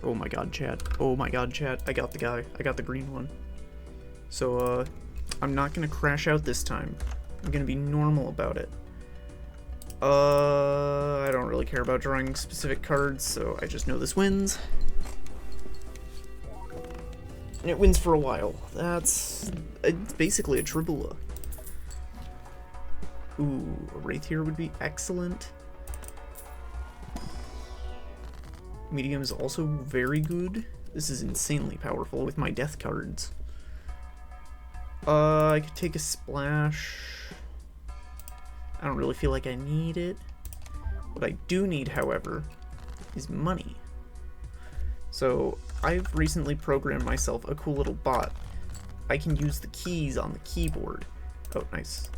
Oh my god, chat. Oh my god, chat. I got the guy. I got the green one. So, I'm not gonna crash out this time. I'm gonna be normal about it. I don't really care about drawing specific cards, so I just know this wins. And it wins for a while. It's basically a Tribula. Ooh, a Wraith here would be excellent. Medium is also very good. This is insanely powerful with my death cards. I could take a splash. I don't really feel like I need it. What I do need, however, is money. So I've recently programmed myself a cool little bot. I can use the keys on the keyboard. Oh, nice.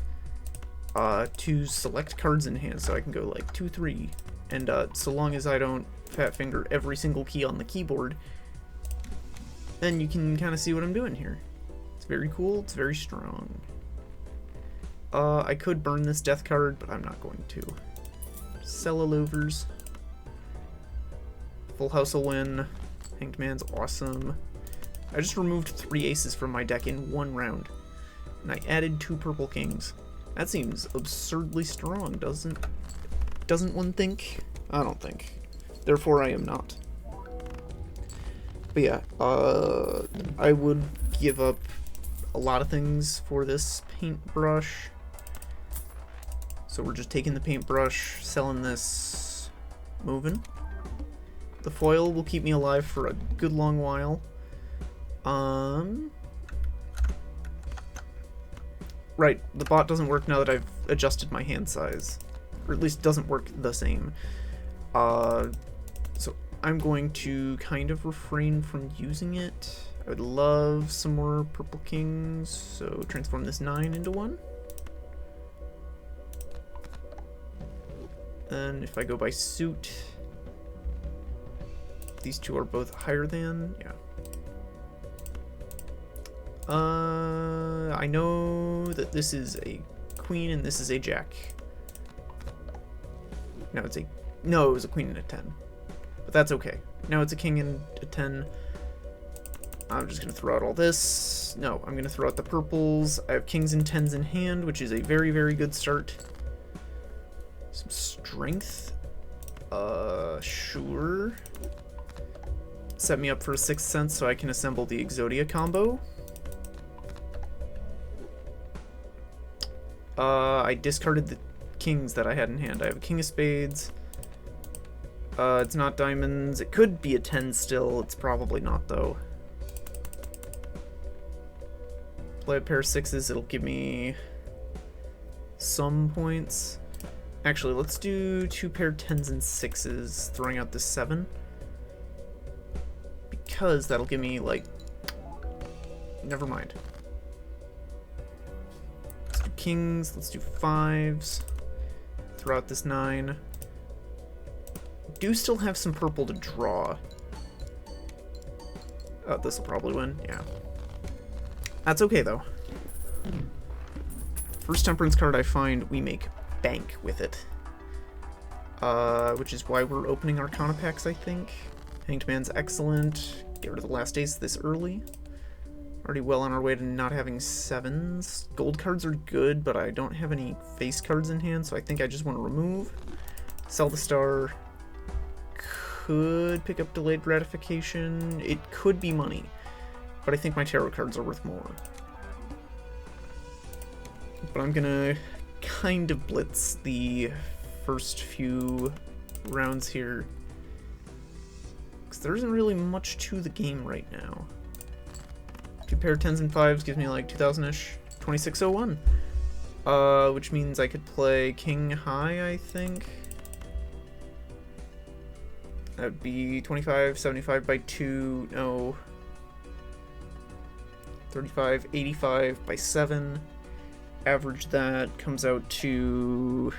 To select cards in hand, so I can go like 2, 3, and so long as I don't fat finger every single key on the keyboard, then you can kind of see what I'm doing here. It's very cool, it's very strong. I could burn this death card, but I'm not going to. Cellulovers. Full house will win. Hanged Man's awesome. I just removed 3 aces from my deck in 1 round, and I added 2 purple kings. That seems absurdly strong, doesn't one think? I don't think. Therefore, I am not. But yeah, I would give up a lot of things for this paintbrush. So we're just taking the paintbrush, selling this, moving. The foil will keep me alive for a good long while. Right, the bot doesn't work now that I've adjusted my hand size. Or at least doesn't work the same. So I'm going to kind of refrain from using it. I would love some more purple kings, so transform this 9 into 1. And if I go by suit, these 2 are both higher than, yeah. I know that this is a queen and this is a jack. No, it was a queen and a 10. But that's okay. Now it's a king and a 10. I'm just going to throw out all this. No, I'm going to throw out the purples. I have kings and 10s in hand, which is a very, very good start. Some strength. Sure. Set me up for a 6th sense so I can assemble the Exodia combo. I discarded the kings that I had in hand. I have a king of spades. It's not diamonds. It could be a 10 still. It's probably not, though. Play a pair of 6s. It'll give me some points. Actually, let's do 2 pair 10s and 6s, throwing out the 7. Because that'll give me, like... Never mind. Let's do kings. Let's do 5s. Throw out this 9. Do still have some purple to draw. Oh, this will probably win. Yeah. That's okay, though. First Temperance card I find, we make bank with it. Which is why we're opening Arcana packs, I think. Hanged Man's excellent. Get rid of the last ace this early. Already well on our way to not having 7s. Gold cards are good, but I don't have any face cards in hand, so I think I just want to remove. Sell the star. Could pick up delayed gratification. It could be money, but I think my tarot cards are worth more. But I'm gonna kind of blitz the first few rounds here, because there isn't really much to the game right now. 2 pair of 10s and 5s gives me like 2,000-ish. 2601. Which means I could play king high, I think. That would be 25, 75 by 2, no. 35, 85 by 7. Average that comes out to,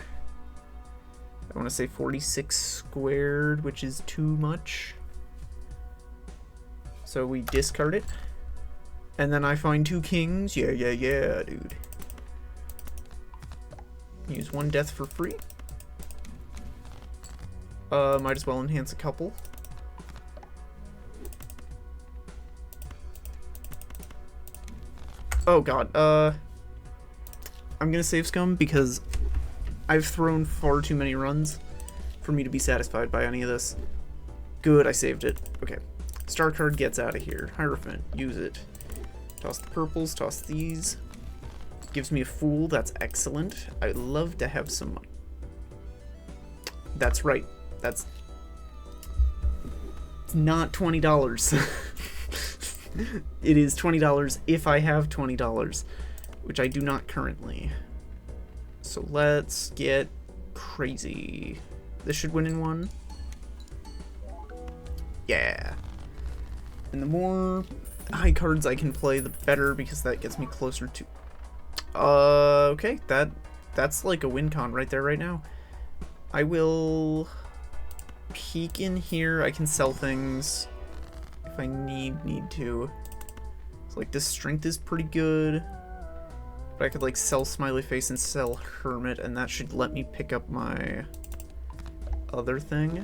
I want to say 46 squared, which is too much. So we discard it. And then I find 2 kings. Yeah, dude. Use 1 death for free. Might as well enhance a couple. Oh god, I'm gonna save scum because I've thrown far too many runs for me to be satisfied by any of this. Good, I saved it. Okay. Star card gets out of here. Hierophant, use it. Toss the purples, toss these. Gives me a fool, that's excellent. I'd love to have some money. That's right. That's not $20. It is $20 if I have $20, which I do not currently. So let's get crazy. This should win in one. Yeah. And the more high cards I can play, the better, because that gets me closer to... okay, that's like a win con right there right now. I will peek in here. I can sell things if I need to. So like this strength is pretty good. But I could like sell Smiley Face and sell Hermit, and that should let me pick up my other thing.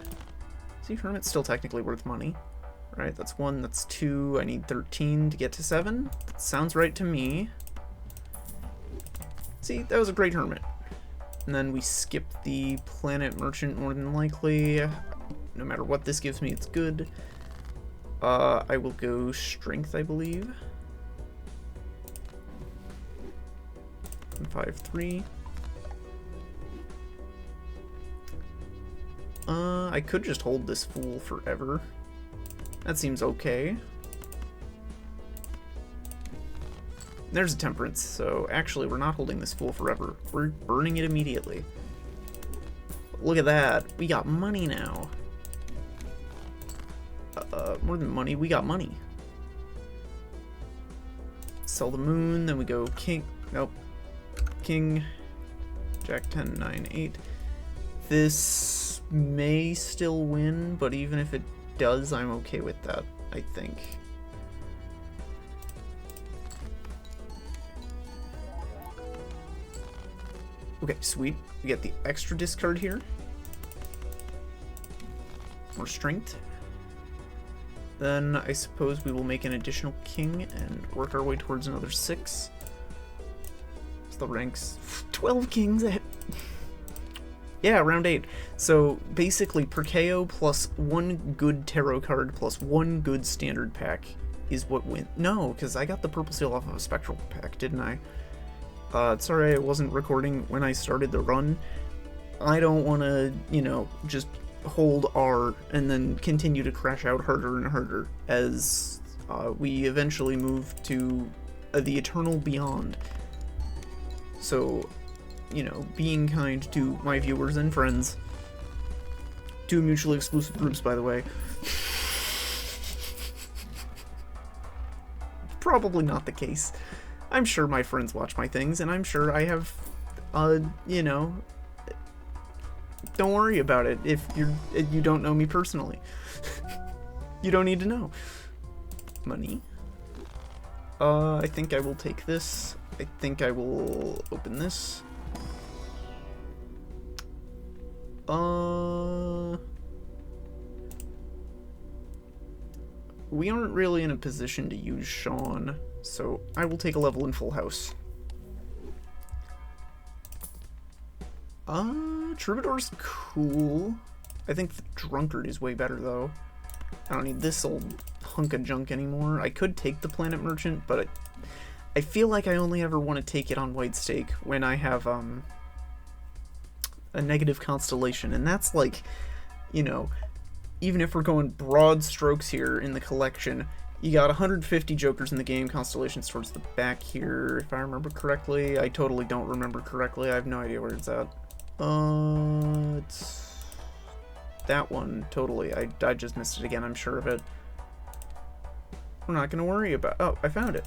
See, Hermit's still technically worth money. Right, that's 1, that's 2, I need 13 to get to 7. That sounds right to me. See, that was a great Hermit. And then we skip the Planet Merchant more than likely. No matter what this gives me, it's good. I will go Strength, I believe. 5-3. I could just hold this Fool forever. That seems okay. There's a Temperance, so actually we're not holding this Fool forever. We're burning it immediately. Look at that. We got money now. More than money, we got money. Sell the Moon, then we go King. Nope. King. Jack 10, 9, 8. This may still win, but even if it does, I'm okay with that, I think. Okay, sweet. We get the extra discard here. More strength. Then I suppose we will make an additional king and work our way towards another 6. So the ranks 12 kings. Yeah, round 8. So basically, Perkeo plus 1 good tarot card plus 1 good standard pack is what wins. No, because I got the purple seal off of a spectral pack, didn't I? Sorry I wasn't recording when I started the run. I don't want to, you know, just hold R and then continue to crash out harder and harder as we eventually move to the eternal beyond. So, you know, being kind to my viewers and friends. 2 mutually exclusive groups, by the way. Probably not the case. I'm sure my friends watch my things, and I'm sure I have, you know, don't worry about it if you don't know me personally. You don't need to know. Money. I think I will take this. I think I will open this. We aren't really in a position to use Sean, so I will take a level in Full House. Troubadour's cool. I think the Drunkard is way better, though. I don't need this old hunk of junk anymore. I could take the Planet Merchant, but I feel like I only ever want to take it on White Stake when I have, a negative constellation, and that's like, you know, even if we're going broad strokes here in the collection, you got 150 jokers in the game, constellations towards the back here, if I remember correctly. I totally don't remember correctly. I have no idea where it's at. It's that one, totally. I just missed it again, I'm sure of it. We're not gonna worry about... Oh, I found it.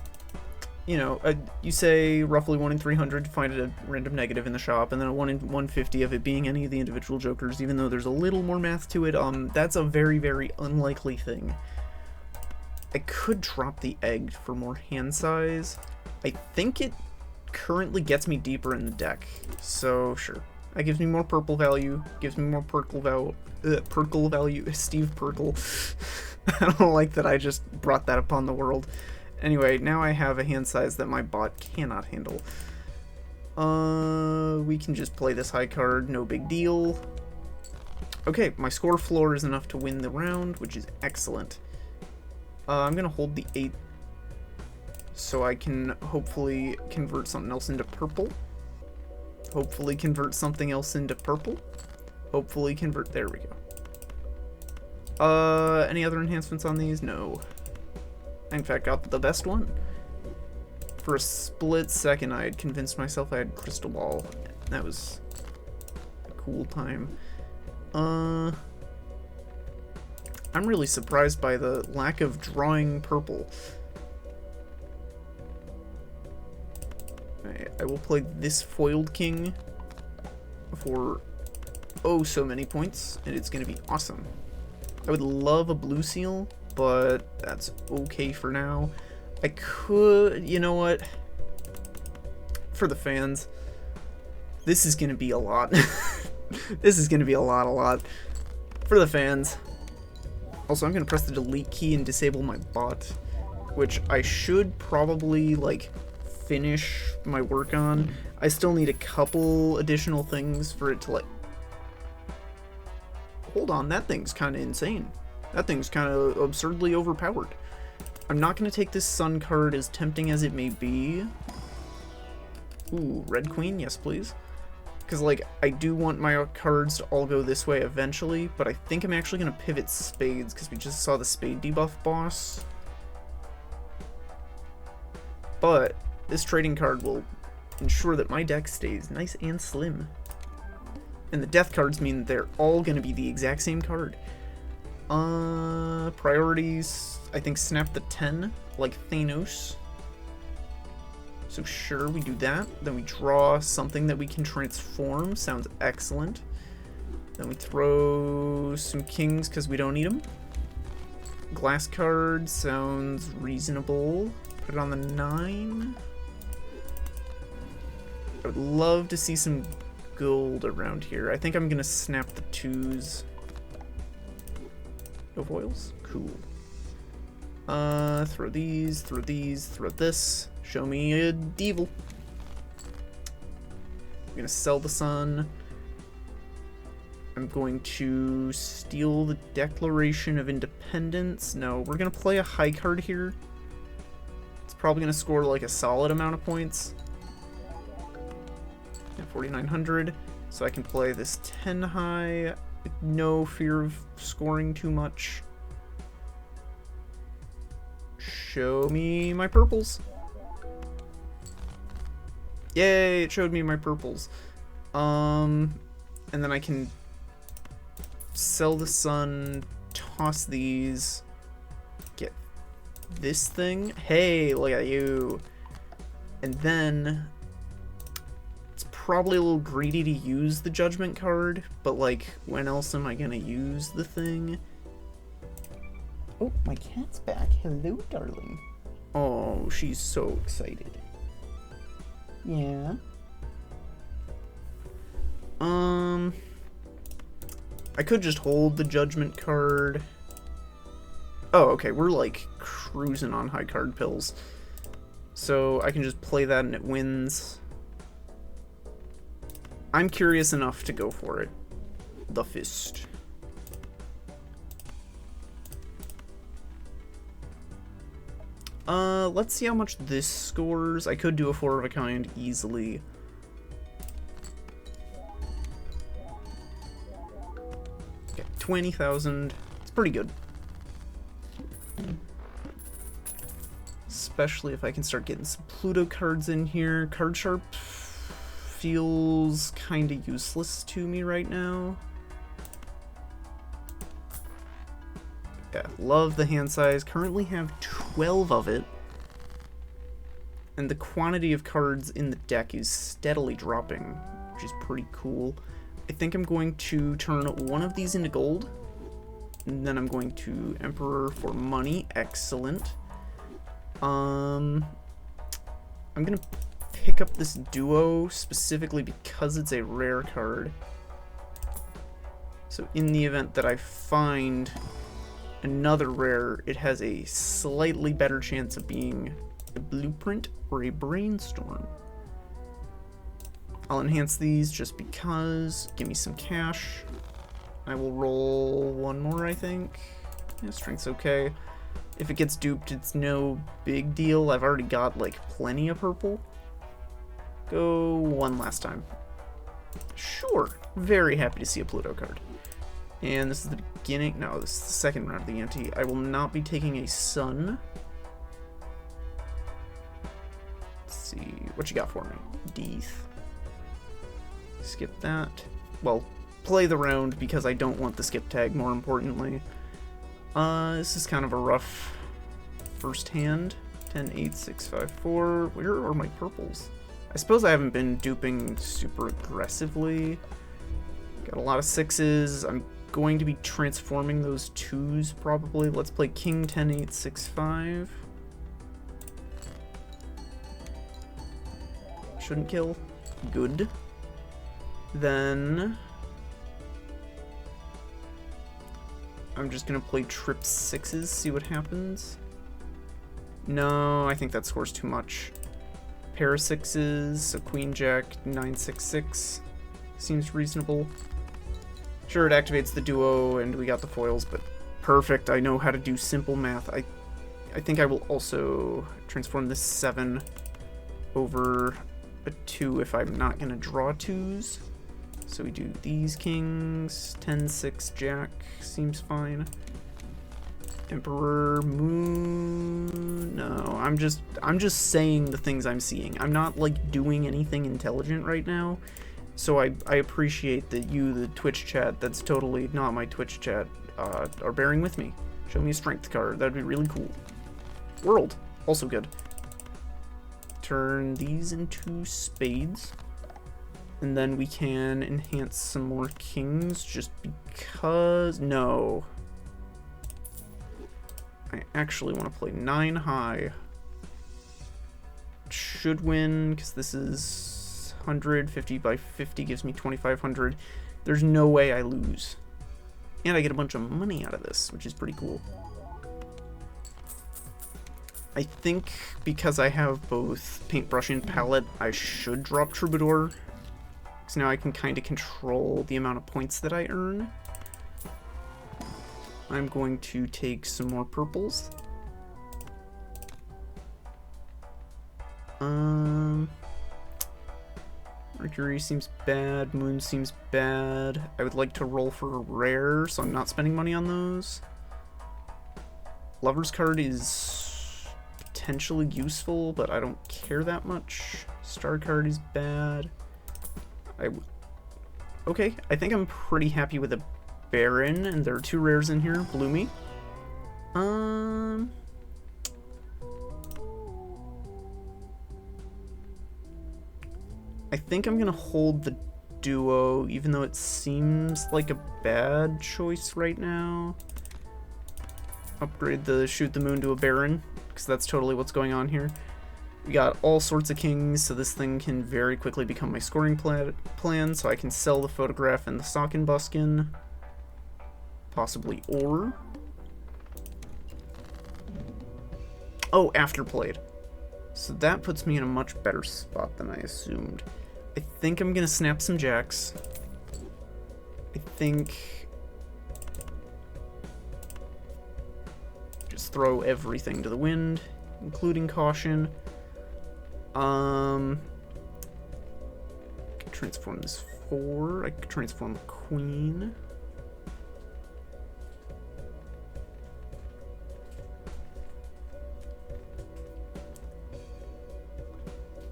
You know, you say roughly 1 in 300 to find a random negative in the shop, and then a 1 in 150 of it being any of the individual jokers, even though there's a little more math to it. That's a very, very unlikely thing. I could drop the egg for more hand size. I think it currently gets me deeper in the deck, so sure. That gives me more purple value, gives me more Perkle value, Steve Perkle. I don't like that I just brought that upon the world. Anyway, now I have a hand size that my bot cannot handle. We can just play this high card, no big deal. Okay, my score floor is enough to win the round, which is excellent. I'm gonna hold the 8 so I can hopefully convert something else into purple. Hopefully convert something else into purple. Hopefully convert, there we go. Any other enhancements on these? No. I in fact got the best one. For a split second I had convinced myself I had crystal ball. That was a cool time. I'm really surprised by the lack of drawing purple. I will play this foiled king for oh so many points, and it's gonna be awesome. I would love a blue seal, but that's okay for now. I could, you know what? For the fans, this is gonna be a lot. This is gonna be a lot. For the fans. Also, I'm gonna press the delete key and disable my bot, which I should probably, like, finish my work on. I still need a couple additional things for it to, like... Hold on, that thing's kinda insane. That thing's kinda absurdly overpowered. I'm not gonna take this sun card, as tempting as it may be. Ooh, red queen, yes please. Because, like, I do want my cards to all go this way eventually, but I think I'm actually going to pivot spades, because we just saw the spade debuff boss. But this trading card will ensure that my deck stays nice and slim. And the death cards mean they're all going to be the exact same card. Priorities, I think snap the 10, like Thanos. So sure, we do that. Then we draw something that we can transform. Sounds excellent. Then we throw some kings because we don't need them. Glass card sounds reasonable. Put it on the 9. I would love to see some gold around here. I think I'm going to snap the 2s. No foils? Cool. Throw these, throw this. Show me a devil. I'm gonna sell the sun. I'm going to steal the Declaration of Independence. No, we're gonna play a high card here. It's probably gonna score like a solid amount of points. Yeah, 4,900. So I can play this 10 high with no fear of scoring too much. Show me my purples. Yay, it showed me my purples. And then I can sell the sun, toss these, get this thing. Hey, look at you. And then it's probably a little greedy to use the judgment card, but like, when else am I gonna use the thing? Oh, my cat's back. Hello, darling. Oh, she's so excited. Yeah. I could just hold the judgment card. Oh, okay, we're like cruising on high card pills. So I can just play that and it wins. I'm curious enough to go for it. The fist. Let's see how much this scores. I could do a 4 of a kind easily. Okay, 20,000. It's pretty good. Especially if I can start getting some Pluto cards in here. Card Sharp feels kind of useless to me right now. Yeah, love the hand size. Currently have 12 of it. And the quantity of cards in the deck is steadily dropping, which is pretty cool. I think I'm going to turn one of these into gold. And then I'm going to Emperor for money. Excellent. I'm going to pick up this duo specifically because it's a rare card. So in the event that I find another rare, it has a slightly better chance of being a blueprint or a brainstorm. I'll enhance these just because. Give me some cash. I will roll one more, I think. Yeah, strength's okay. If it gets duped, it's no big deal. I've already got, like, plenty of purple. Go one last time. Sure. Very happy to see a Pluto card. And this is the beginning. No, this is the second round of the ante. I will not be taking a sun. Let's see. What you got for me? Deeth. Skip that. Well, play the round because I don't want the skip tag, more importantly. This is kind of a rough first hand. 10, 8, 6, 5, 4. Where are my purples? I suppose I haven't been duping super aggressively. Got a lot of 6s. I'm going to be transforming those 2s probably. Let's play King 10, 8, 6, 5. Shouldn't kill. Good. Then I'm just gonna play trip 6s, see what happens. No, I think that scores too much. Pair of 6s, so Queen Jack 9, 6, 6 seems reasonable. Sure, it activates the duo, and we got the foils, but perfect. I know how to do simple math. I think I will also transform this 7 over a 2 if I'm not gonna draw 2s. So we do these kings, 10, 6, Jack, seems fine. Emperor, Moon, no, I'm just saying the things I'm seeing. I'm not, like, doing anything intelligent right now, so I appreciate that you, the Twitch chat, that's totally not my Twitch chat, are bearing with me. Show me a strength card, that'd be really cool. World, also good. Turn these into spades. And then we can enhance some more kings just because... No. I actually want to play 9 high. Should win, because this is 150 by 50 gives me 2,500. There's no way I lose. And I get a bunch of money out of this, which is pretty cool. I think because I have both paintbrush and palette, I should drop Troubadour. So now I can kind of control the amount of points that I earn. I'm going to take some more purples. Mercury seems bad, Moon seems bad. I would like to roll for a rare, so I'm not spending money on those. Lover's card is potentially useful, but I don't care that much. Star card is bad. Okay, I think I'm pretty happy with a Baron, and there are 2 rares in here. Bloomy. I think I'm gonna hold the duo, even though it seems like a bad choice right now. Upgrade the Shoot the Moon to a Baron, because that's totally what's going on here. We got all sorts of kings, so this thing can very quickly become my scoring plan, so I can sell the photograph and the sock and buskin. Possibly or. Oh, afterplayed. So that puts me in a much better spot than I assumed. I think I'm gonna snap some jacks. I think... Just throw everything to the wind, including caution. I could transform this 4. I could transform a queen.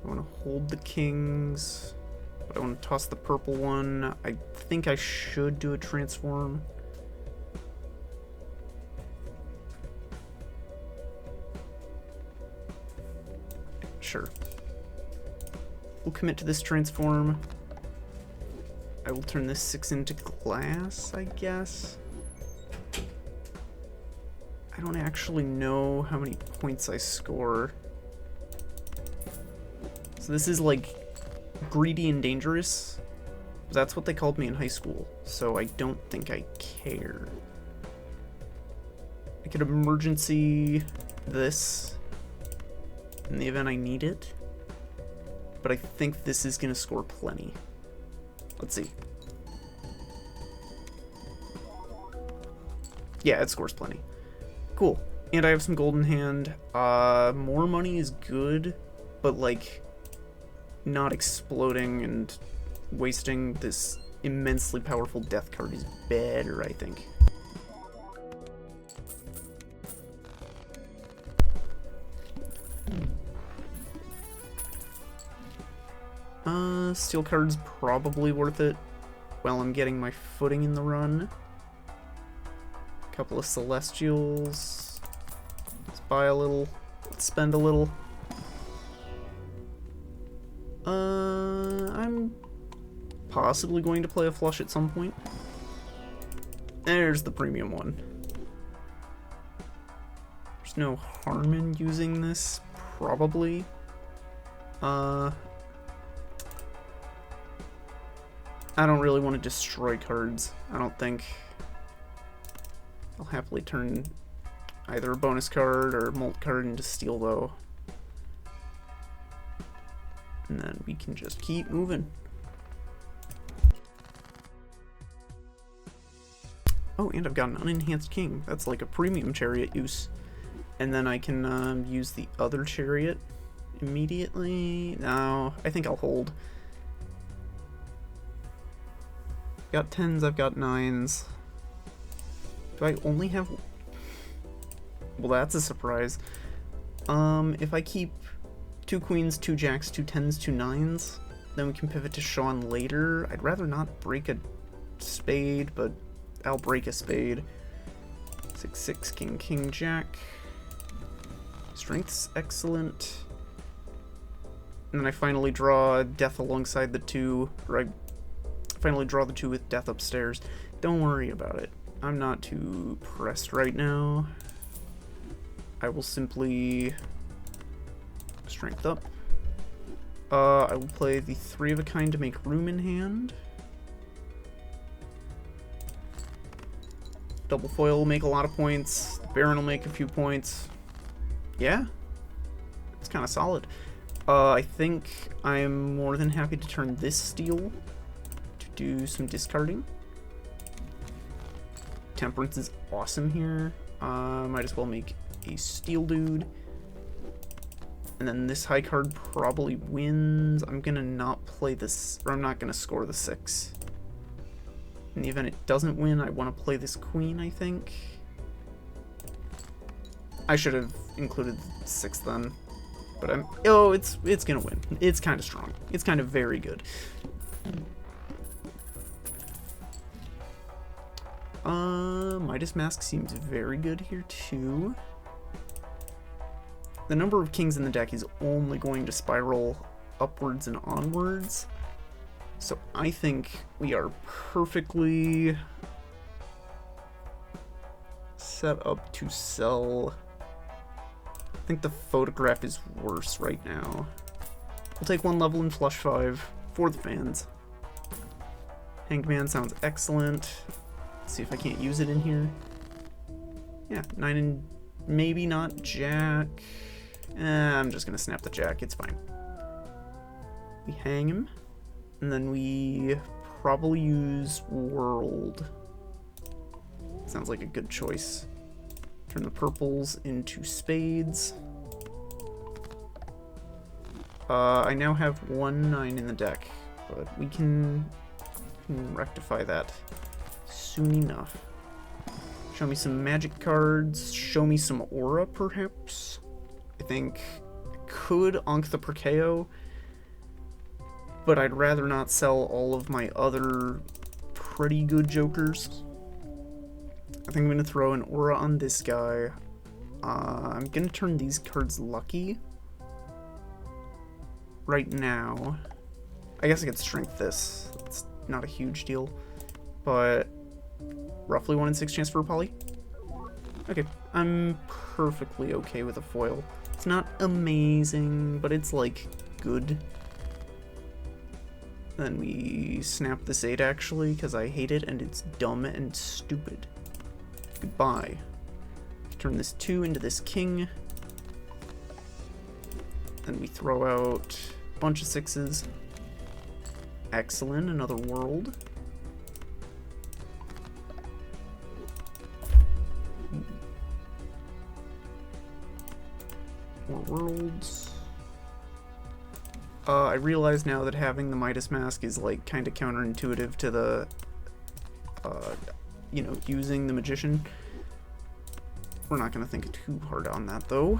I want to hold the kings, but I want to toss the purple one. I think I should do a transform. Sure. We'll commit to this transform. I will turn this 6 into glass, I guess. I don't actually know how many points I score. So this is like greedy and dangerous. That's what they called me in high school, so I don't think I care. could emergency this in the event I need it. But I think this is going to score plenty. Let's see. Yeah, it scores plenty. Cool. And I have some gold in hand. More money is good, but like not exploding and wasting this immensely powerful death card is better, I think. Steel card's probably worth it while I'm getting my footing in the run. Couple of celestials. Let's buy a little. Let's spend a little. I'm possibly going to play a flush at some point. There's the premium one. There's no harm in using this, probably. I don't really want to destroy cards, I don't think. I'll happily turn either a bonus card or a molt card into steel, though. And then we can just keep moving. Oh, and I've got an unenhanced king. That's like a premium chariot use. And then I can use the other chariot immediately. No, I think I'll hold. Got 10s, I've got 9s. Do I only have... Well, that's a surprise. If I keep 2 queens, 2 jacks, 2 10s, 2 9s, then we can pivot to Sean later. I'd rather not break a spade, but I'll break a spade. 6 6 king king jack. Strength's excellent. And then I finally draw death alongside the 2, or I finally draw the 2 with death upstairs. Don't worry about it. I'm not too pressed right now. I will simply strength up. I will play the 3 of a kind to make room in hand. Double foil will make a lot of points. The Baron will make a few points. Yeah, it's kind of solid. I think I'm more than happy to turn this steel to do some discarding. Temperance is awesome here. Might as well make a steel dude. And then this high card probably wins. I'm gonna not play this, or I'm not gonna score the 6. In the event it doesn't win, I want to play this queen, I think. I should have included the 6 then. But it's gonna win. It's kind of strong. It's kind of very good. Midas Mask seems very good here too. The number of kings in the deck is only going to spiral upwards and onwards. So I think we are perfectly set up to sell. I think the photograph is worse right now. We'll take 1 level in Flush 5 for the fans. Hanged Man sounds excellent. Let's see if I can't use it in here. Yeah, 9 and maybe not Jack. I'm just gonna snap the Jack, it's fine. We hang him, and then we probably use World. Sounds like a good choice. Turn the purples into spades. I now have 1 9 in the deck, but we can rectify that soon enough. Show me some magic cards. Show me some aura, perhaps. I think I could Ankh the Perkeo, but I'd rather not sell all of my other pretty good jokers. I think I'm going to throw an aura on this guy. I'm going to turn these cards lucky right now. I guess I could strength this. It's not a huge deal, but roughly 1 in 6 chance for a poly. Okay, I'm perfectly okay with a foil. It's not amazing, but it's like good. Then we snap this 8 actually, because I hate it and it's dumb and stupid. Goodbye. Turn this 2 into this king. Then we throw out a bunch of 6s. Excellent, another world. More worlds. I realize now that having the Midas Mask is like kind of counterintuitive to the, you know, using the Magician. We're not gonna think too hard on that though.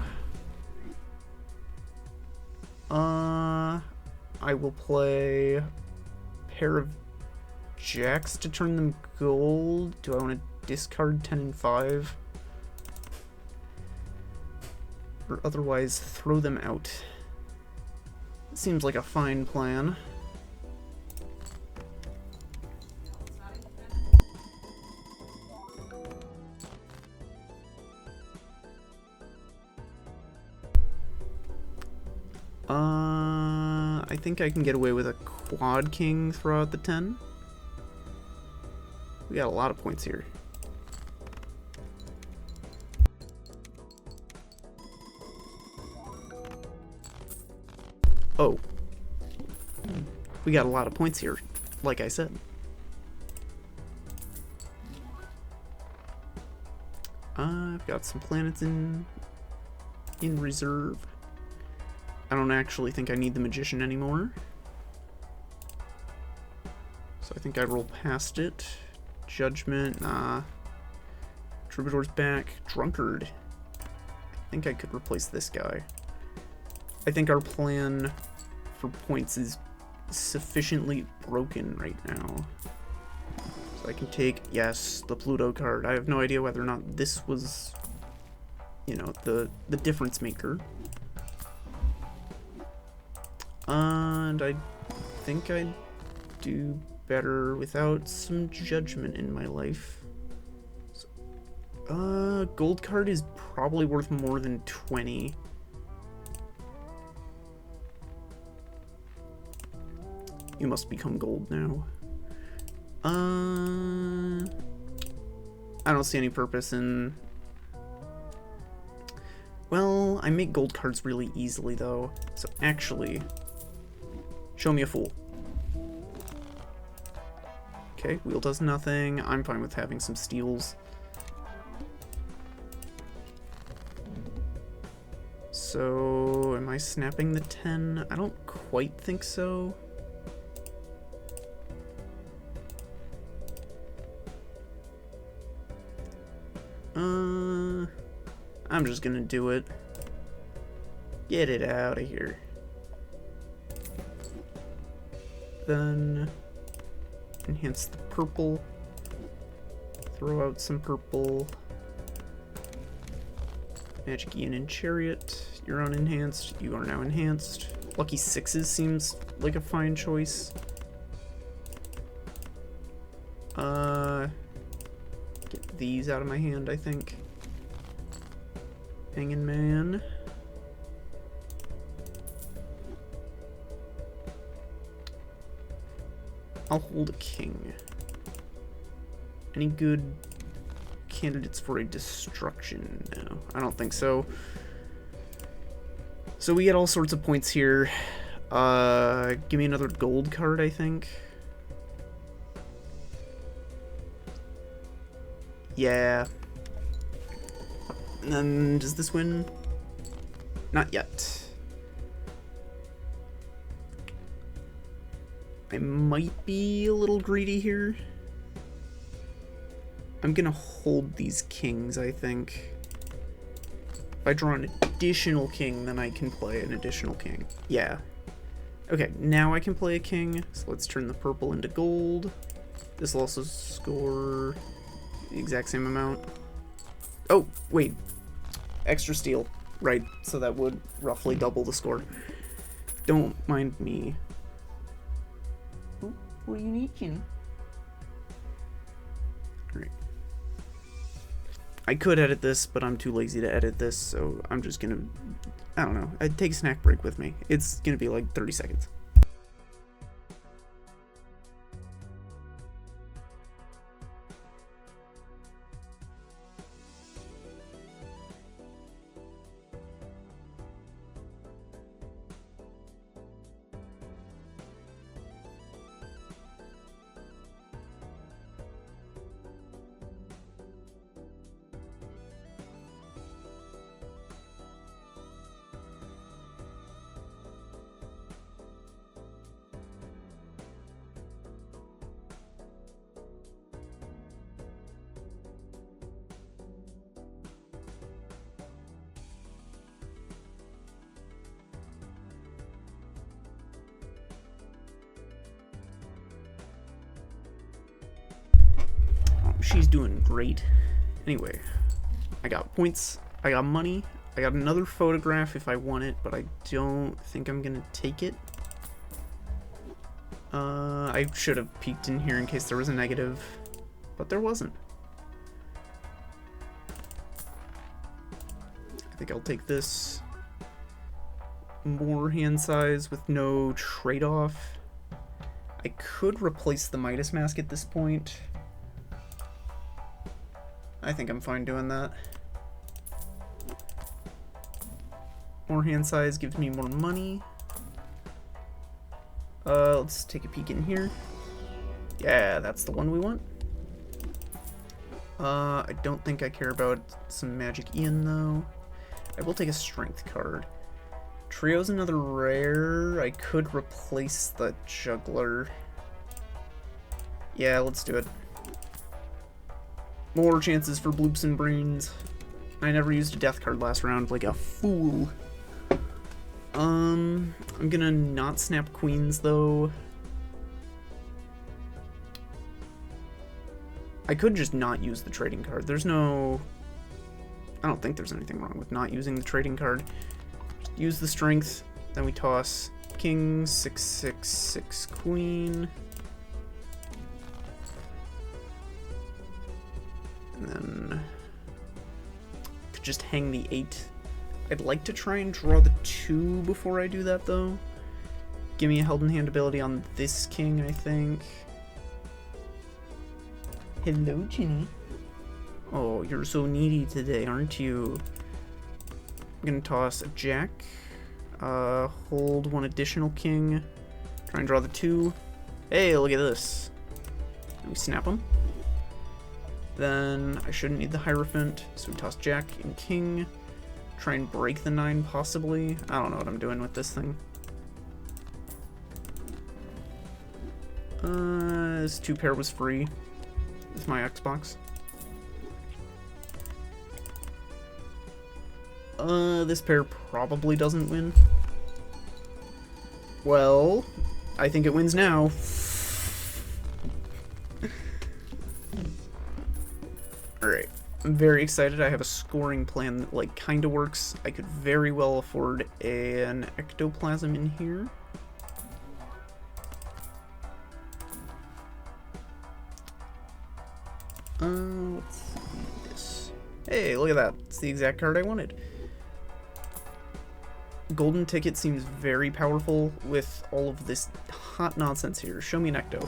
I will play a pair of jacks to turn them gold. Do I want to discard 10 and 5? Or otherwise throw them out? Seems like a fine plan. I think I can get away with a quad king throughout the 10. We got a lot of points here. Oh. We got a lot of points here, like I said. I've got some planets in reserve. I don't actually think I need the Magician anymore. So I think I roll past it. Judgment, nah. Troubadour's back. Drunkard. I think I could replace this guy. I think our plan for points is sufficiently broken right now. So I can take, yes, the Pluto card. I have no idea whether or not this was, you know, the difference maker. And I think I'd do better without some judgment in my life. So, gold card is probably worth more than 20. You must become gold now. I don't see any purpose in... Well, I make gold cards really easily though. So actually, show me a fool. Okay, wheel does nothing. I'm fine with having some steals. So, am I snapping the 10? I don't quite think so. I'm just gonna do it. Get it out of here. Then enhance the purple. Throw out some purple. Magic Ian and Chariot. You're unenhanced. You are now enhanced. Lucky 6s seems like a fine choice. Get these out of my hand, I think. Hanging Man. I'll hold a king. Any good candidates for a destruction? No, I don't think so. So we get all sorts of points here. Give me another gold card, I think. Yeah. And then, does this win? Not yet. I might be a little greedy here. I'm gonna hold these kings, I think. If I draw an additional king, then I can play an additional king. Yeah. Okay, now I can play a king. So let's turn the purple into gold. This will also score the exact same amount. Oh, wait. Extra steel. Right, so that would roughly double the score. Don't mind me. Oh, what do you need, Kenny? Great. I could edit this, but I'm too lazy to edit this, so I'm just gonna, I don't know, I'd take a snack break with me. It's gonna be like 30 seconds. doing great. Anyway, I got points, I got money, I got another photograph if I want it, but I don't think I'm gonna take it. I should have peeked in here in case there was a negative, but there wasn't. I think I'll take this. More hand size with no trade-off. I could replace the Midas mask at this point. I think I'm fine doing that. More hand size gives me more money. Let's take a peek in here. Yeah, that's the one we want. I don't think I care about some Magic Ian, though. I will take a Strength card. Trio's another rare. I could replace the Juggler. Yeah, let's do it. More chances for bloops and brains. I never used a death card last round like a fool. I'm gonna not snap queens, though. I could just not use the trading card. There's no... I don't think there's anything wrong with not using the trading card. Just use the strength, then we toss king, 6, 6, 6, queen. And then... could just hang the 8. I'd like to try and draw the 2 before I do that, though. Give me a held in hand ability on this king, I think. Hello, Ginny. Oh, you're so needy today, aren't you? I'm gonna toss a jack. Hold one additional king. Try and draw the 2. Hey, look at this. Let me snap them. Then I shouldn't need the Hierophant, so we toss jack and king. Try and break the 9, possibly. I don't know what I'm doing with this thing. This 2 pair was free with my Xbox. This pair probably doesn't win. Well, I think it wins now. Alright. I'm very excited. I have a scoring plan that, like, kinda works. I could very well afford an ectoplasm in here. Let's see this. Hey, look at that. It's the exact card I wanted. Golden Ticket seems very powerful with all of this hot nonsense here. Show me an ecto.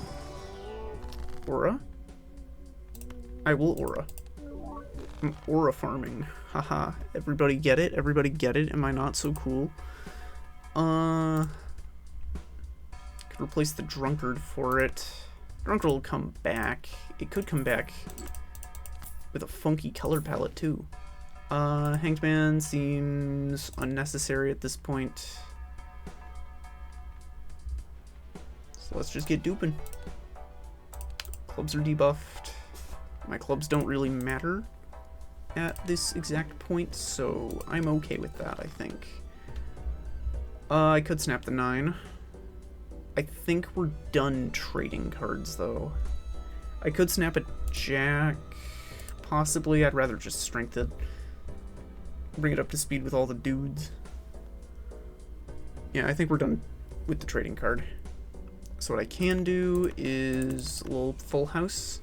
Aura? I will aura. I'm aura farming. Haha. Everybody get it? Everybody get it? Am I not so cool? Could replace the Drunkard for it. Drunkard will come back. It could come back with a funky color palette too. Hanged Man seems unnecessary at this point. So let's just get duping. Clubs are debuffed. My clubs don't really matter at this exact point, so I'm okay with that, I think. I could snap the 9. I think we're done trading cards, though. I could snap a jack. Possibly. I'd rather just strength it. Bring it up to speed with all the dudes. Yeah, I think we're done with the trading card. So what I can do is a little full house.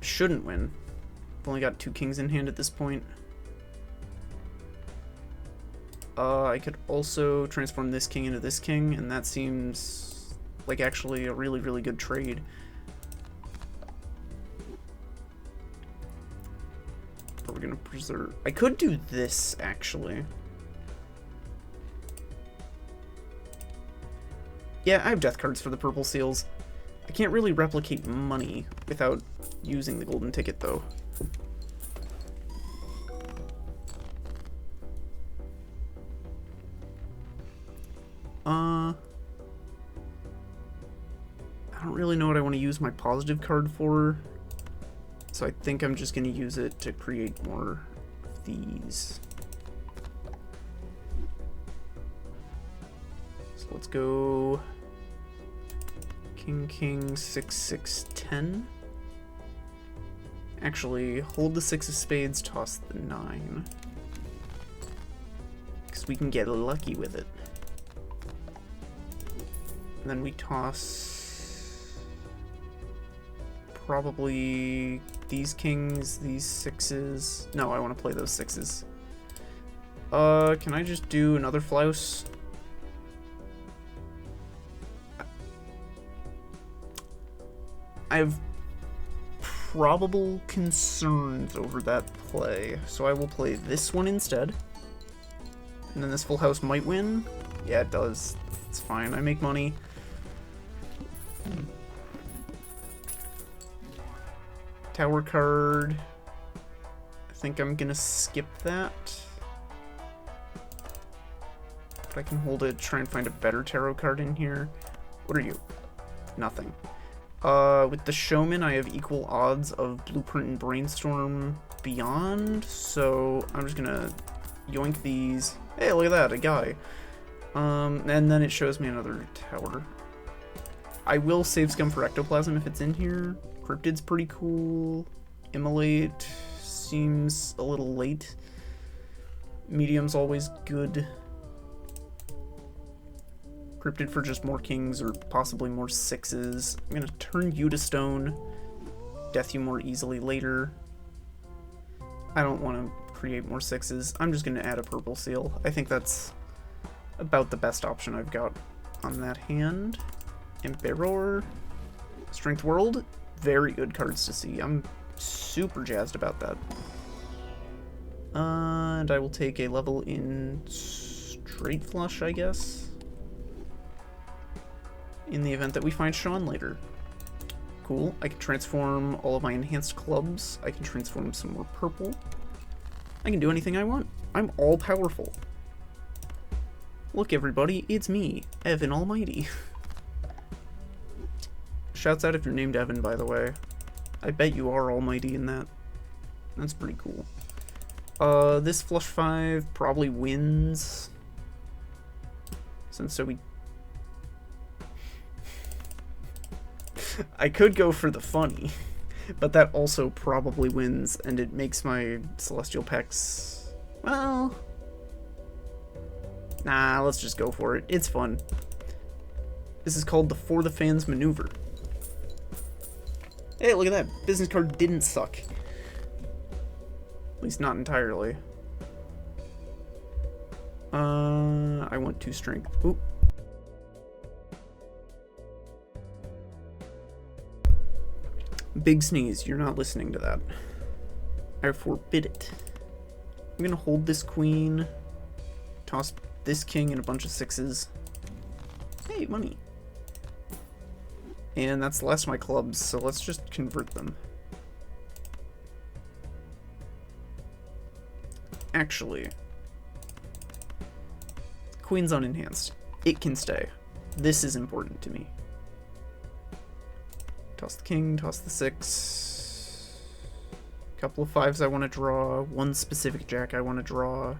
Shouldn't win. I've only got 2 kings in hand at this point. I could also transform this king into this king, and that seems like actually a really, really good trade. But we're gonna preserve... I could do this, actually. Yeah, I have death cards for the purple seals. I can't really replicate money without using the golden ticket, though. I don't really know what I want to use my positive card for, so I think I'm just going to use it to create more of these. So let's go king, king, 6, 6, 10. Actually, hold the 6 of spades, toss the 9. Because we can get lucky with it. And then we toss probably these kings, these 6s. No, I want to play those 6s. Can I just do another flouse? I have probable concerns over that play, so I will play this one instead. And then this full house might win. Yeah, it does. It's fine. I make money. Tower card. I think I'm gonna skip that. But I can hold it, try and find a better tarot card in here. What are you? Nothing. With the Showman, I have equal odds of Blueprint and Brainstorm Beyond, so I'm just gonna yoink these. Hey, look at that, a guy. And then it shows me another tower. I will save Scum for Ectoplasm if it's in here. Cryptid's pretty cool. Immolate seems a little late. Medium's always good. Cryptid for just more kings or possibly more 6s. I'm gonna turn you to stone. Death you more easily later. I don't want to create more 6s. I'm just gonna add a purple seal. I think that's about the best option I've got on that hand. Emperor. Strength World. Very good cards to see. I'm super jazzed about that. And I will take a level in Straight Flush, I guess. In the event that we find Sean later. Cool. I can transform all of my enhanced clubs. I can transform some more purple. I can do anything I want. I'm all powerful. Look everybody, it's me, Evan Almighty. Shouts out if you're named Evan, by the way. I bet you are almighty in that. That's pretty cool. This flush 5 probably wins. Since so we... I could go for the funny, but that also probably wins, and it makes my Celestial Pecs... Well... Nah, let's just go for it. It's fun. This is called the For the Fans maneuver. Hey, look at that. Business card didn't suck. At least not entirely. I want 2 strength. Oop. Big sneeze. You're not listening to that. I forbid it. I'm gonna hold this queen. Toss this king and a bunch of 6s. Hey, money. And that's the last of my clubs, so let's just convert them. Actually, Queen's unenhanced. It can stay. This is important to me. Toss the king, toss the 6. Couple of 5s I want to draw. One specific jack I want to draw.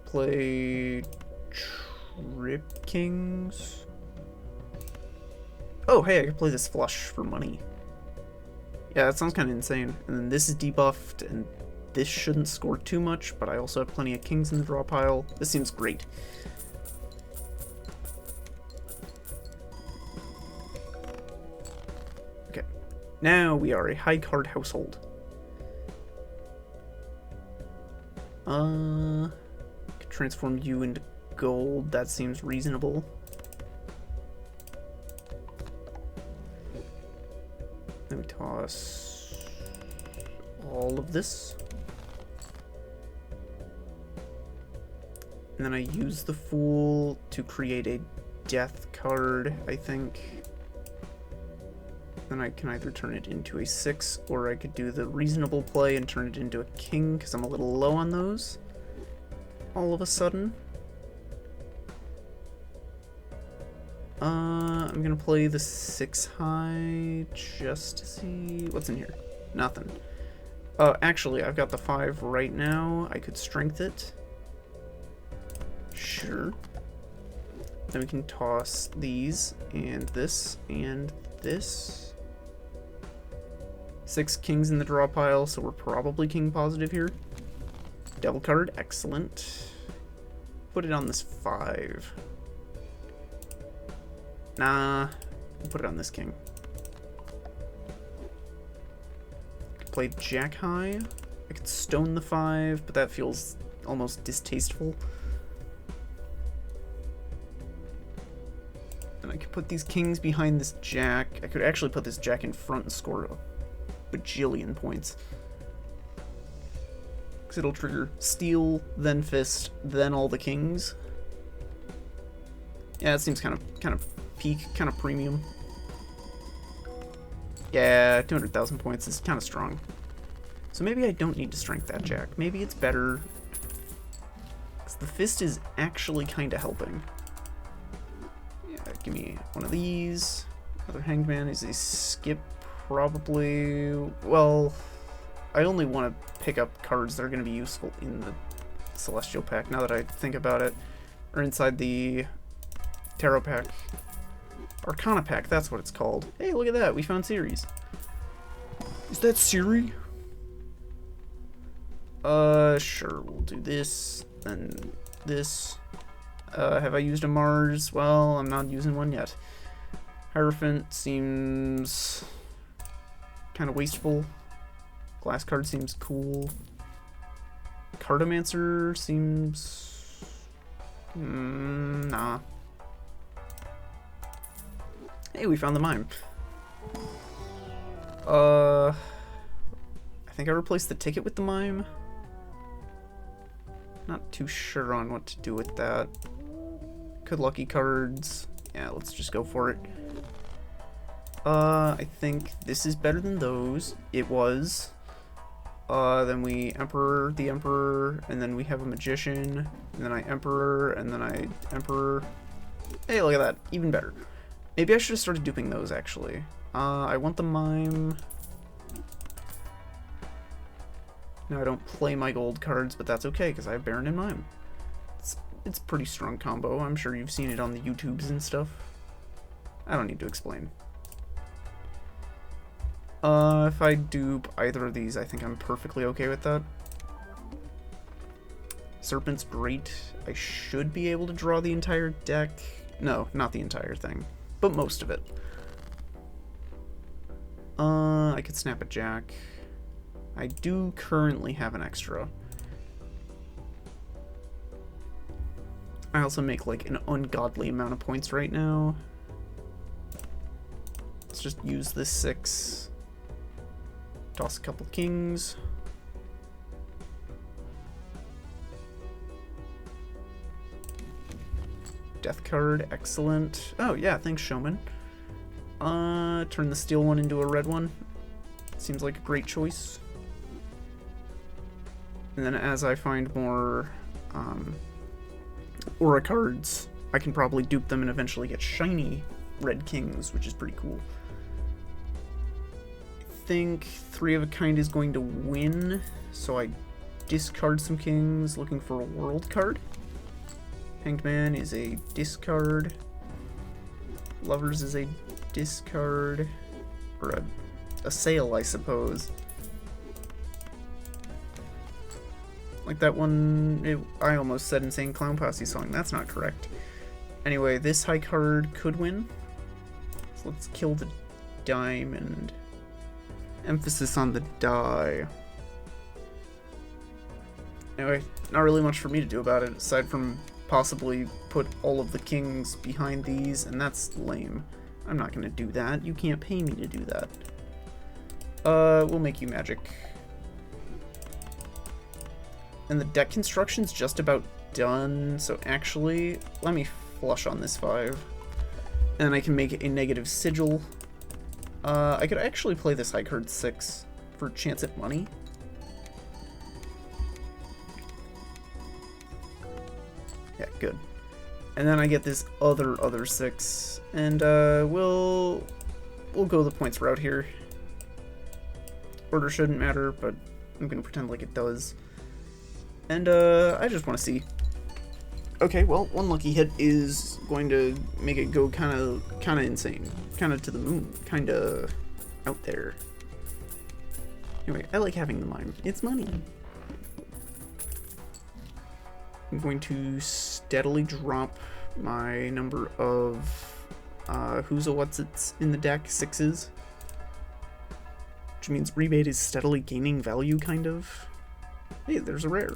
Play Trip Kings. Oh, hey, I could play this flush for money. Yeah, that sounds kind of insane. And then this is debuffed, and this shouldn't score too much, but I also have plenty of kings in the draw pile. This seems great. Okay, now we are a high card household. Transform you into gold. That seems reasonable. Then we toss all of this. And then I use the Fool to create a death card, I think. Then I can either turn it into a 6, or I could do the reasonable play and turn it into a king, because I'm a little low on those. All of a sudden. I'm gonna play the 6 high just to see what's in here. Nothing. Actually, I've got the 5 right now. I could strength it. Sure. Then we can toss these, and this, and this. 6 kings in the draw pile, so we're probably king positive here. Devil card, excellent. Put it on this 5. Nah, we'll put it on this king. I could play jack high. I could stone the 5, but that feels almost distasteful. And I could put these kings behind this jack. I could actually put this jack in front and score a bajillion points. Because it'll trigger steel, then fist, then all the kings. Yeah, it seems kind of peak, kind of premium. Yeah, 200,000 points is kind of strong. So maybe I don't need to strength that jack. Maybe it's better. Because the fist is actually kind of helping. Yeah, give me one of these. Another hanged man is a skip, probably. Well, I only want to pick up cards that are going to be useful in the Celestial pack, now that I think about it. Or inside the Tarot pack. Arcana pack, that's what it's called. Hey, look at that, we found Ceres. Is that Siri? Sure, we'll do this, then this. Have I used a Mars? Well, I'm not using one yet. Hierophant seems kind of wasteful. Glass card seems cool. Cartomancer seems... nah. Hey, we found the mime. I think I replaced the ticket with the mime. Not too sure on what to do with that. Could lucky cards. Yeah, let's just go for it. I think this is better than those. It was. Then we Emperor, the Emperor, and then we have a Magician, and then I Emperor, and then I Emperor. Hey, look at that. Even better. Maybe I should have started duping those, actually. I want the mime. No, I don't play my gold cards, but that's okay, because I have Baron and Mime. It's a pretty strong combo. I'm sure you've seen it on the YouTubes and stuff. I don't need to explain. If I dupe either of these, I think I'm perfectly okay with that. Serpent's great. I should be able to draw the entire deck. No, not the entire thing, but most of it. I could snap a jack. I do currently have an extra. I also make like an ungodly amount of points right now. Let's just use this 6. Toss a couple kings. Death card, excellent. Oh yeah, thanks, Showman. Turn the steel one into a red one. Seems like a great choice. And then as I find more aura cards, I can probably dupe them and eventually get shiny red kings, which is pretty cool. I think 3 of a kind is going to win, so I discard some kings looking for a world card. Hanged Man is a discard. Lovers is a discard. Or a sale, I suppose. Like that one, I almost said Insane Clown Posse song. That's not correct. Anyway, this high card could win. So let's kill the diamond. Emphasis on the die. Anyway, not really much for me to do about it, aside from possibly put all of the kings behind these, and that's lame. I'm not gonna do that. You can't pay me to do that. We'll make you magic. And the deck construction's just about done, so actually, let me flush on this 5. And I can make a negative sigil. I could actually play this high card 6 for chance at money. Yeah, good. And then I get this other 6, and we'll go the points route here. Order shouldn't matter, but I'm gonna pretend like it does. And I just want to see Okay, well, one lucky hit is going to make it go kind of insane, kind of to the moon, kind of out there. Anyway, I like having the mime. It's money. I'm going to steadily drop my number of who's a what's it's in the deck, 6s. Which means rebate is steadily gaining value, kind of. Hey, there's a rare.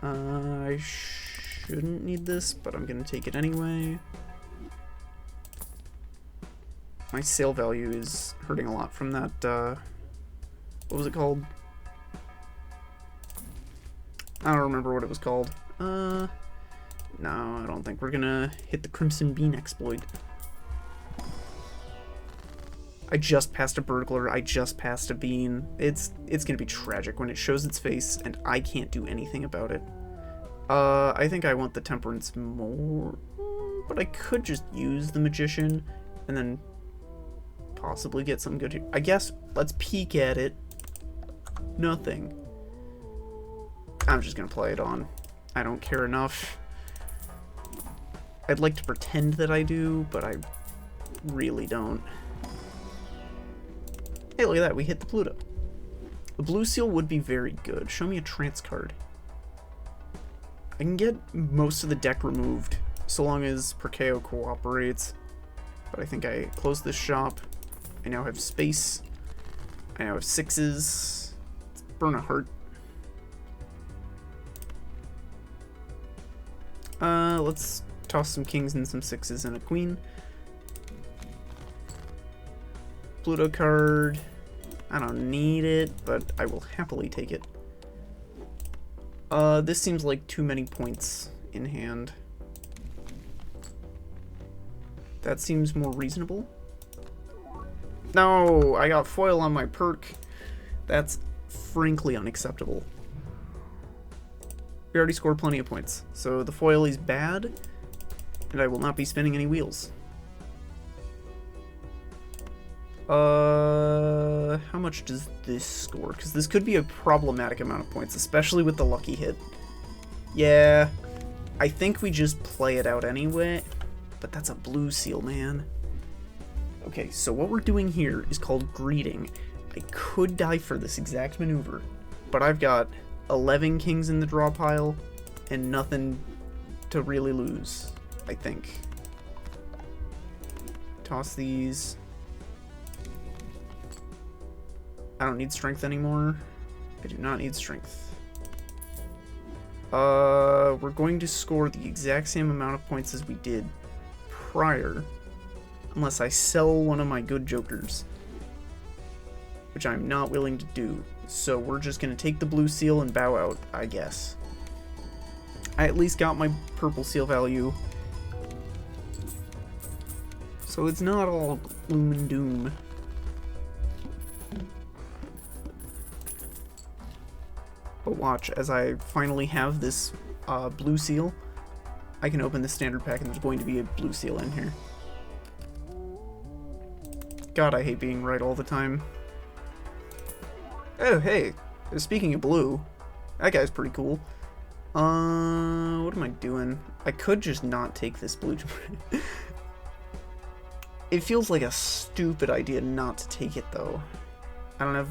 I shouldn't need this, but I'm gonna take it anyway. My sale value is hurting a lot from that, what was it called? I don't remember what it was called. No, I don't think we're gonna hit the Crimson Bean exploit. I just passed a burglar, I just passed a bean. It's gonna be tragic when it shows its face and I can't do anything about it. I think I want the Temperance more, but I could just use the Magician and then possibly get some good here. I guess let's peek at it. Nothing. I'm just gonna play it on. I don't care enough. I'd like to pretend that I do, but I really don't. Hey, look at that, we hit the Pluto. The blue seal would be very good. Show me a trance card. I can get most of the deck removed, so long as Perkeo cooperates. But I think I closed this shop. I now have space. I now have 6s. Let's burn a heart. Let's toss some kings and some 6s and a queen. Pluto card. I don't need it, but I will happily take it. This seems like too many points in hand. That seems more reasonable. No, I got foil on my perk. That's frankly unacceptable. We already scored plenty of points, so the foil is bad, and I will not be spinning any wheels. How much does this score? Because this could be a problematic amount of points, especially with the lucky hit. Yeah, I think we just play it out anyway, but that's a blue seal, man. Okay, so what we're doing here is called greeting. I could die for this exact maneuver, but I've got 11 kings in the draw pile and nothing to really lose, I think. Toss these. I don't need strength anymore. I do not need strength. We're going to score the exact same amount of points as we did prior, unless I sell one of my good jokers, which I'm not willing to do. So we're just going to take the blue seal and bow out, I guess. I at least got my purple seal value, so it's not all gloom and doom. But watch, as I finally have this blue seal, I can open the standard pack and there's going to be a blue seal in here. God, I hate being right all the time. Oh, hey, speaking of blue, that guy's pretty cool. What am I doing? I could just not take this blue. It feels like a stupid idea not to take it, though. I don't have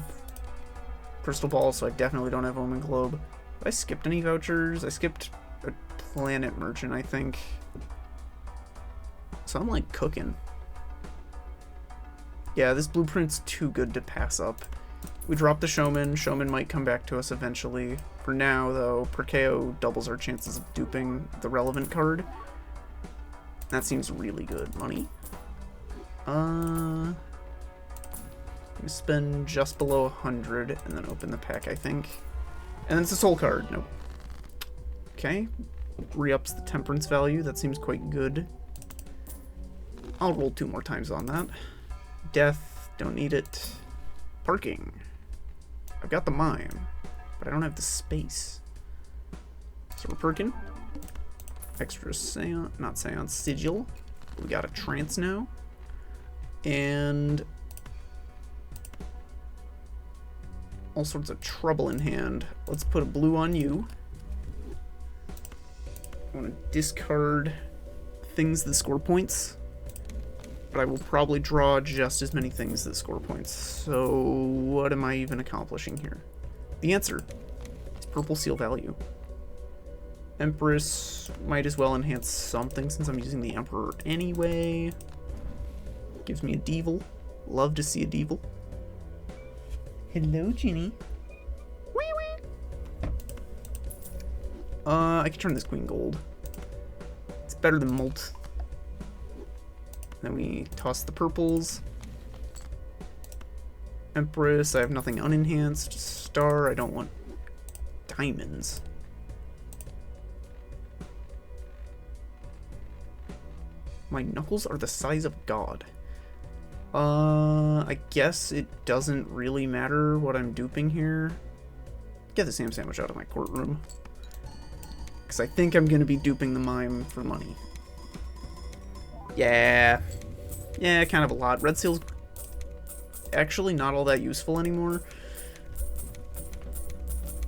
Crystal Ball, so I definitely don't have Omen Globe. Have I skipped any vouchers? I skipped a Planet Merchant, I think. So I'm like cooking. Yeah, this blueprint's too good to pass up. We drop the Showman. Showman might come back to us eventually. For now, though, Perkeo doubles our chances of duping the relevant card. That seems really good. Money. We spend just below 100 and then open the pack, I think. And then it's a soul card. Nope. Okay. Re-ups the temperance value. That seems quite good. I'll roll 2 more times on that. Death. Don't need it. Parking. I've got the mime, but I don't have the space. So we're perking. Extra seance, not seance, sigil. We got a trance now. And all sorts of trouble in hand. Let's put a blue on you. I want to discard things that score points, but I will probably draw just as many things that score points. So what am I even accomplishing here? The answer is purple seal value. Empress might as well enhance something since I'm using the Emperor anyway. Gives me a Devil. Love to see a Devil. Hello, Ginny. Wee wee. I can turn this Queen Gold. It's better than Molt. Then we toss the purples. Empress, I have nothing unenhanced. Star, I don't want diamonds. My knuckles are the size of God. I guess it doesn't really matter what I'm duping here. Get the Sam Sandwich out of my courtroom. Because I think I'm going to be duping the mime for money. Yeah. Yeah, kind of a lot. Red Seal's actually not all that useful anymore.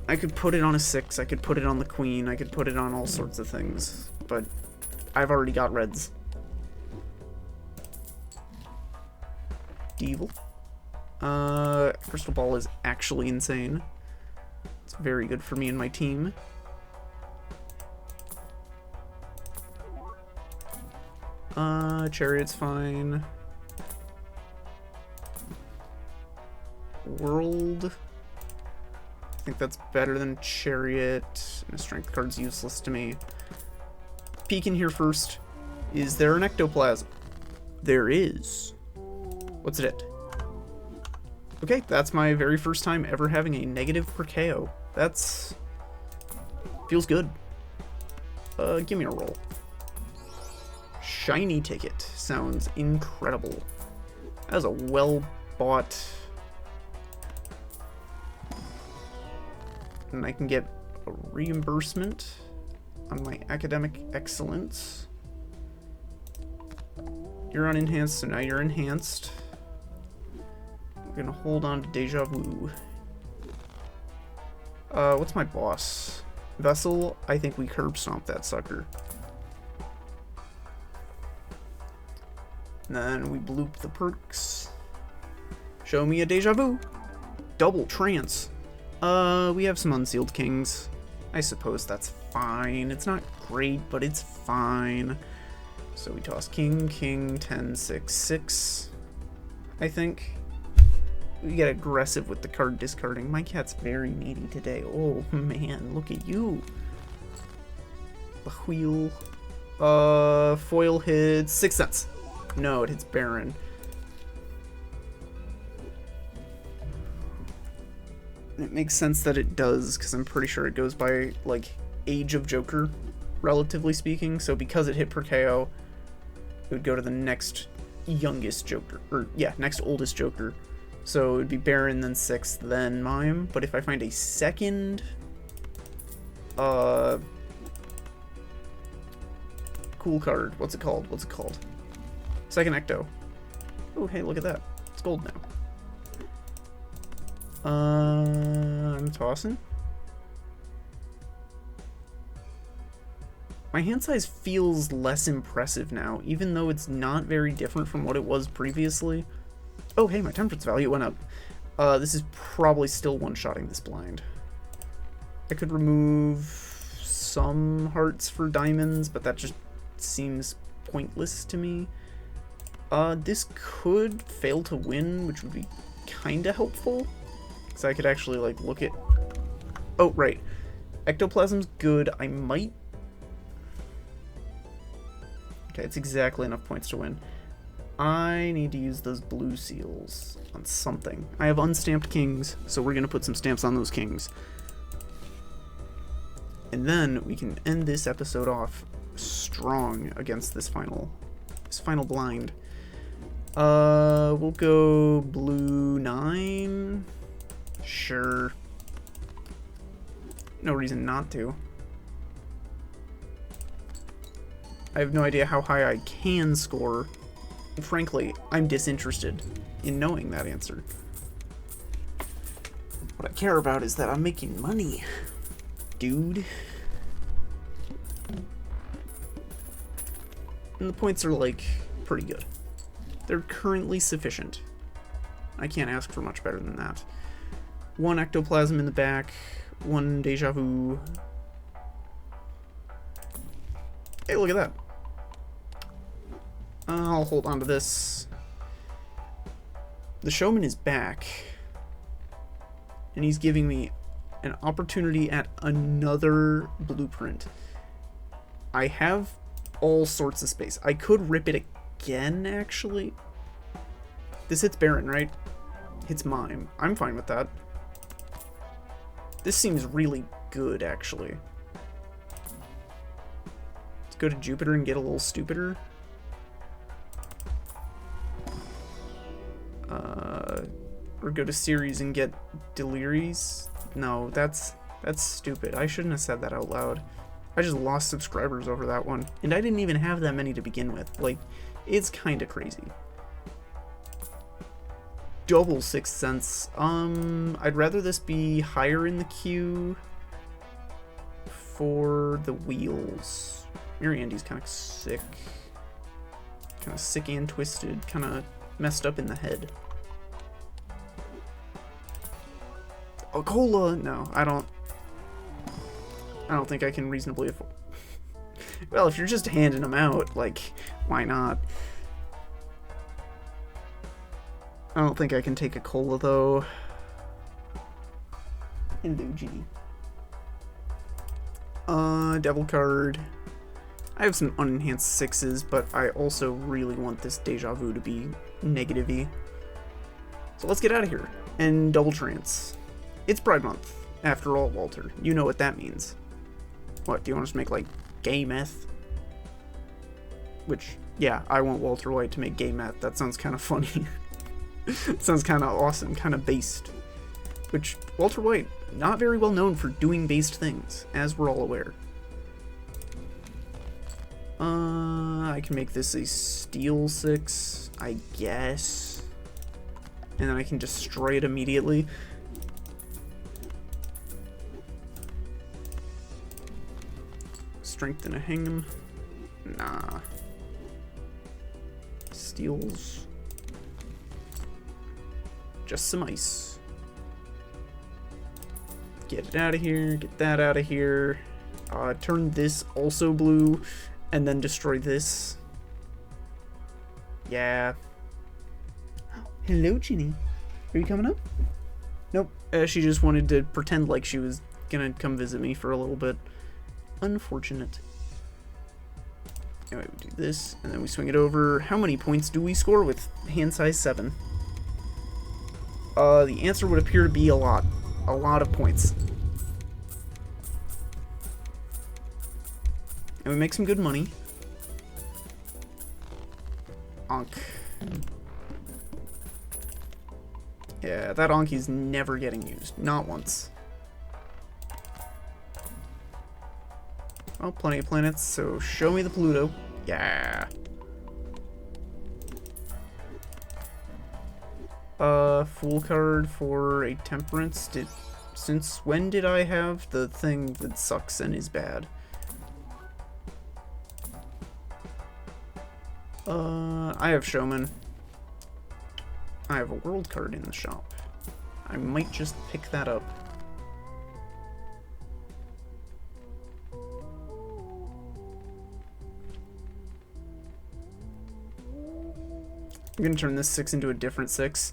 I could put it on a 6, I could put it on the Queen, I could put it on all sorts of things. But I've already got reds. Devil. Crystal Ball is actually insane. It's very good for me and my team. Chariot's fine. World. I think that's better than Chariot. And a strength card's useless to me. Peek in here first. Is there an ectoplasm? There is. What's it? Okay, that's my very first time ever having a negative Perkeo. That's... feels good. Give me a roll. Shiny ticket. Sounds incredible. That was a well-bought... And I can get a reimbursement on my academic excellence. You're unenhanced, so now you're enhanced. We're gonna hold on to Deja Vu. What's my boss? Vessel, I think we curb stomp that sucker. And then we bloop the perks. Show me a Deja Vu. Double trance. We have some unsealed kings. I suppose that's fine. It's not great, but it's fine. So we toss king, king, 10, 6, 6. I think. We get aggressive with the card discarding. My cat's very needy today. Oh man, look at you. The wheel. Foil hits 6 cents. No, it hits Baron. It makes sense that it does, because I'm pretty sure it goes by, like, age of Joker, relatively speaking. So because it hit Perkeo, it would go to the next youngest Joker. Or, yeah, next oldest Joker. So it would be Baron, then 6th, then Mime. But if I find a second... cool card. What's it called? What's it called? Second Ecto. Oh, hey, look at that. It's gold now. I'm tossing. My hand size feels less impressive now, even though it's not very different from what it was previously. Oh, hey, my temperance value went up. This is probably still one-shotting this blind. I could remove some hearts for diamonds, but that just seems pointless to me. This could fail to win, which would be kinda helpful. Because I could actually, like, look at... Oh, right. Ectoplasm's good. I might... Okay, it's exactly enough points to win. I need to use those blue seals on something. I have unstamped kings, so we're going to put some stamps on those kings. And then we can end this episode off strong against this final blind. We'll go blue 9. Sure. No reason not to. I have no idea how high I can score. And frankly, I'm disinterested in knowing that answer. What I care about is that I'm making money, dude. And the points are, like, pretty good. They're currently sufficient. I can't ask for much better than that. 1 ectoplasm in the back, 1 deja vu. Hey, look at that. I'll hold on to this. The showman is back. And he's giving me an opportunity at another blueprint. I have all sorts of space. I could rip it again, actually. This hits Baron, right? Hits Mime. I'm fine with that. This seems really good, actually. Let's go to Jupiter and get a little stupider. Or go to Ceres and get Deliries. No, that's stupid. I shouldn't have said that out loud. I just lost subscribers over that one. And I didn't even have that many to begin with. Like, it's kind of crazy. Double Sixth Sense. I'd rather this be higher in the queue for the wheels. Mary Andy's kind of sick. Kind of sick and twisted. Kind of messed up in the head. Oh, cola! No, I don't think I can reasonably afford. Well, if you're just handing them out, like, why not? I don't think I can take a cola, though. Hello, G. Devil card. I have some unenhanced 6s, but I also really want this deja vu to be negative-y. So let's get out of here and double trance. It's Pride Month, after all, Walter. You know what that means. What, do you want us to make, like, gay meth? Which, yeah, I want Walter White to make gay meth. That sounds kind of funny. It sounds kind of awesome, kind of based. Which, Walter White, not very well known for doing based things, as we're all aware. I can make this a steel 6, I guess. And then I can destroy it immediately. Strengthen a Hingham. Nah. Steals. Just some ice. Get it out of here. Get that out of here. Turn this also blue. And then destroy this. Yeah. Hello, Ginny. Are you coming up? Nope. She just wanted to pretend like she was gonna come visit me for a little bit. Unfortunate. Anyway, we do this, and then we swing it over. How many points do we score with hand size 7? The answer would appear to be a lot. A lot of points. And we make some good money. Onk. Yeah, that Onky's never getting used. Not once. Oh, plenty of planets, so show me the Pluto. Yeah. Fool card for a Temperance. Since when did I have the thing that sucks and is bad? I have Showman. I have a World card in the shop. I might just pick that up. I'm gonna turn this 6 into a different 6.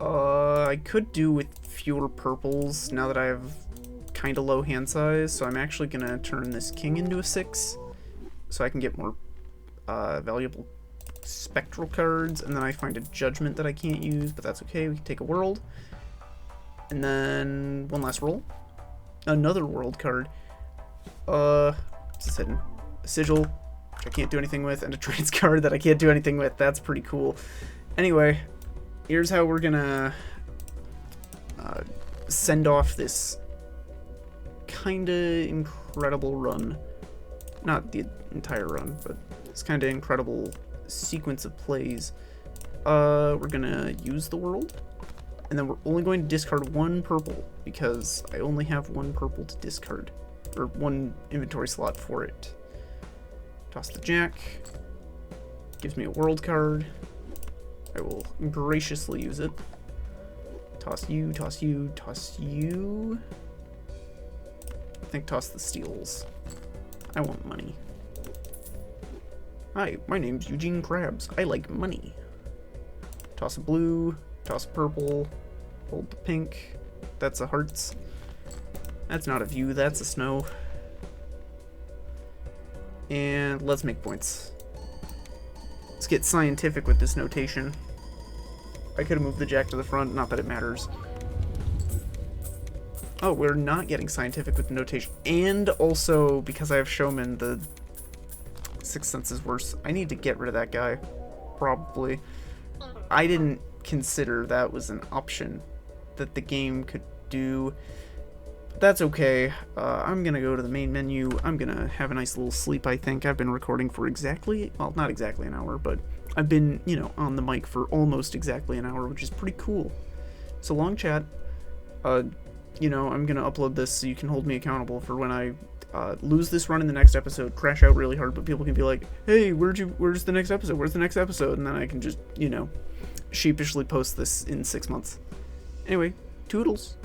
I could do with fewer purples now that I have kind of low hand size, so I'm actually gonna turn this king into a 6 so I can get more valuable spectral cards, and then I find a judgment that I can't use, but that's okay. We can take a world, and then one last roll, another world card. What's this hidden? A sigil, which I can't do anything with, and a trance card that I can't do anything with. That's pretty cool. Anyway, here's how we're gonna send off this kinda incredible run. Not the entire run, but this kinda incredible sequence of plays. We're gonna use the world, and then we're only going to discard one purple, because I only have one purple to discard. or 1 inventory slot for it. Toss the jack. Gives me a world card. I will graciously use it. Toss you, toss you, toss you. I think toss the steels. I want money. Hi, my name's Eugene Krabs. I like money. Toss a blue, toss a purple, hold the pink. That's a hearts. That's not a view, that's a snow. And let's make points. Let's get scientific with this notation. I could have moved the jack to the front, not that it matters. Oh, we're not getting scientific with the notation. And also, because I have showman, the Sixth Sense is worse. I need to get rid of that guy. Probably. I didn't consider that was an option that the game could do. That's okay. I'm gonna go to the main menu. I'm gonna have a nice little sleep, I think. I've been recording for exactly, well, not exactly an hour, but I've been, you know, on the mic for almost exactly an hour, which is pretty cool. So long chat. You know, I'm gonna upload this so you can hold me accountable for when I lose this run in the next episode, crash out really hard, but people can be like, hey, where's the next episode? Where's the next episode? And then I can just, you know, sheepishly post this in 6 months. Anyway, toodles.